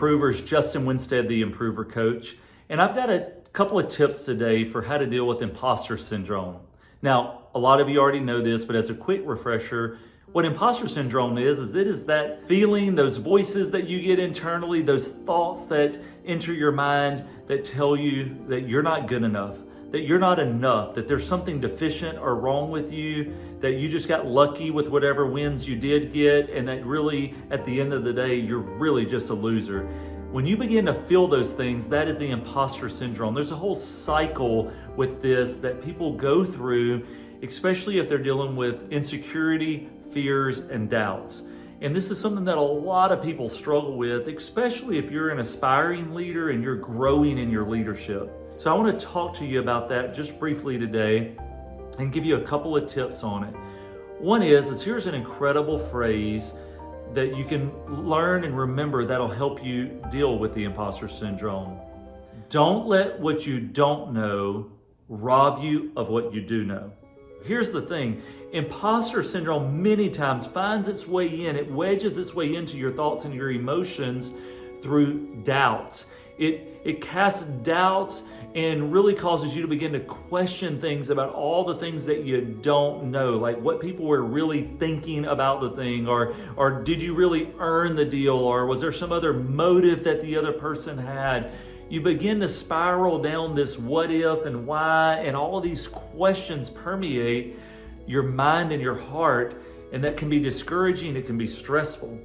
improvers, Justin Winstead, the Improver Coach, and I've got a couple of tips today for how to deal with imposter syndrome. Now, a lot of you already know this, but as a quick refresher, what imposter syndrome is it is that feeling, those voices that you get internally, those thoughts that enter your mind that tell you that you're not good enough, that you're not enough, that there's something deficient or wrong with you, that you just got lucky with whatever wins you did get, and that really, at the end of the day, you're really just a loser. When you begin to feel those things, that is the imposter syndrome. There's a whole cycle with this that people go through, especially if they're dealing with insecurity, fears, and doubts. And this is something that a lot of people struggle with, especially if you're an aspiring leader and you're growing in your leadership. So I want to talk to you about that just briefly today and give you a couple of tips on it. One is here's an incredible phrase that you can learn and remember that'll help you deal with the imposter syndrome. Don't let what you don't know rob you of what you do know. Here's the thing, imposter syndrome many times finds its way in, it wedges its way into your thoughts and your emotions through doubts. It casts doubts and really causes you to begin to question things about all the things that you don't know, like what people were really thinking about the thing, or did you really earn the deal, or was there some other motive that the other person had? You begin to spiral down this what if and why, and all of these questions permeate your mind and your heart, and that can be discouraging, it can be stressful.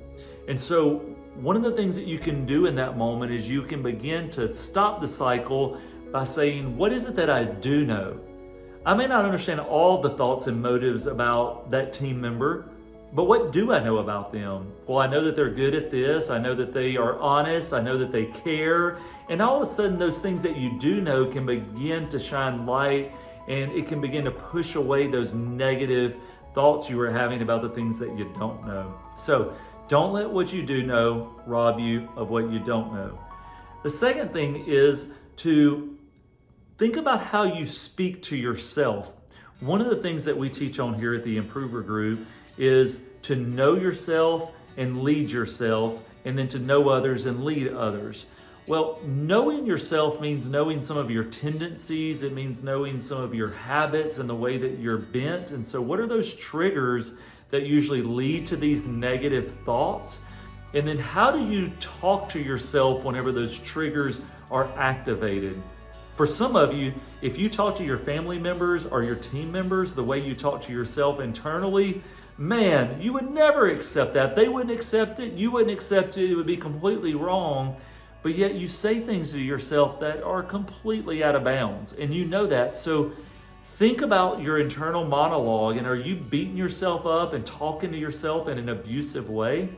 And so one of the things that you can do in that moment is you can begin to stop the cycle by saying, what is it that I do know? I may not understand all the thoughts and motives about that team member, but what do I know about them? Well, I know that they're good at this. I know that they are honest. I know that they care. And all of a sudden, those things that you do know can begin to shine light, and it can begin to push away those negative thoughts you were having about the things that you don't know. So don't let what you do know rob you of what you don't know. The second thing is to think about how you speak to yourself. One of the things that we teach on here at the Improver Group is to know yourself and lead yourself, and then to know others and lead others. Well, knowing yourself means knowing some of your tendencies. It means knowing some of your habits and the way that you're bent. And so what are those triggers that usually lead to these negative thoughts? And then how do you talk to yourself whenever those triggers are activated? For some of you, if you talk to your family members or your team members the way you talk to yourself internally, man, you would never accept that. They wouldn't accept it. You wouldn't accept it. It would be completely wrong. But yet you say things to yourself that are completely out of bounds, and you know that. So think about your internal monologue, and are you beating yourself up and talking to yourself in an abusive way?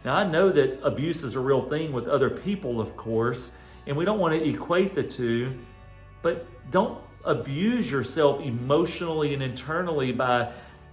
Now, I know that abuse is a real thing with other people, of course, and we don't want to equate the two, but don't abuse yourself emotionally and internally by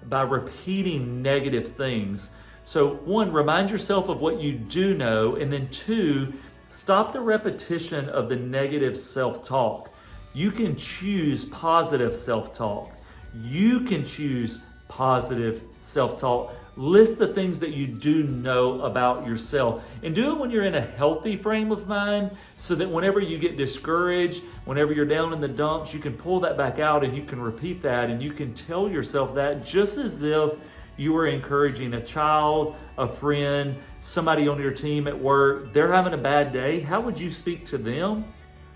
repeating negative things. So one, remind yourself of what you do know, and then two, stop the repetition of the negative self-talk. You can choose positive self-talk. You can choose positive self-talk. List the things that you do know about yourself, and do it when you're in a healthy frame of mind, so that whenever you get discouraged, whenever you're down in the dumps, you can pull that back out and you can repeat that, and you can tell yourself that just as if you were encouraging a child, a friend, somebody on your team at work. They're having a bad day. How would you speak to them?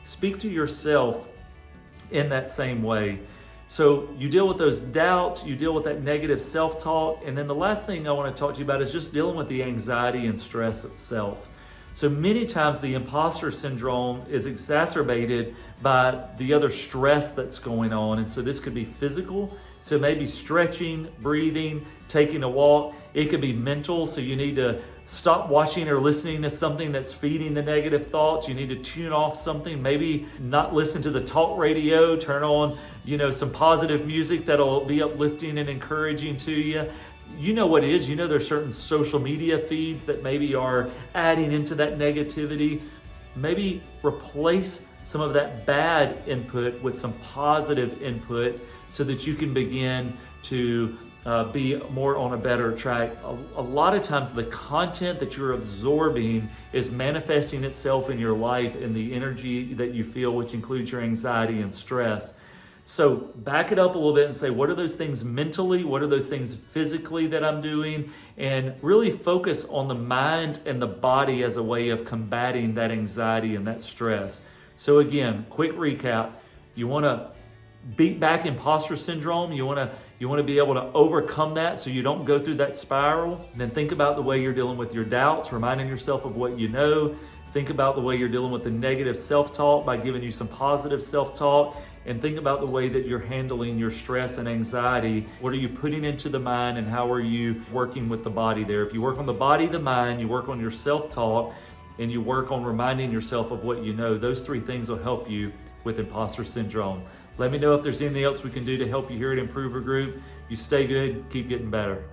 Speak to yourself in that same way. So you deal with those doubts, you deal with that negative self-talk, and then the last thing I want to talk to you about is just dealing with the anxiety and stress itself. So many times the imposter syndrome is exacerbated by the other stress that's going on, and so this could be physical. So maybe stretching, breathing, taking a walk. It could be mental, so you need to stop watching or listening to something that's feeding the negative thoughts. You need to tune off something, maybe not listen to the talk radio, turn on, some positive music that'll be uplifting and encouraging to you. You know what it is. You know there's certain social media feeds that maybe are adding into that negativity. Maybe replace some of that bad input with some positive input so that you can begin to be more on a better track. A lot of times the content that you're absorbing is manifesting itself in your life in the energy that you feel, which includes your anxiety and stress. So back it up a little bit and say, what are those things mentally? What are those things physically that I'm doing? And really focus on the mind and the body as a way of combating that anxiety and that stress. So again, quick recap. You want to beat back imposter syndrome. You want to be able to overcome that so you don't go through that spiral. And then think about the way you're dealing with your doubts, reminding yourself of what you know. Think about the way you're dealing with the negative self-talk by giving you some positive self-talk. And think about the way that you're handling your stress and anxiety. What are you putting into the mind and how are you working with the body there? If you work on the body, the mind, you work on your self-talk, and you work on reminding yourself of what you know, those three things will help you with imposter syndrome. Let me know if there's anything else we can do to help you here at Improver Group. You stay good, keep getting better.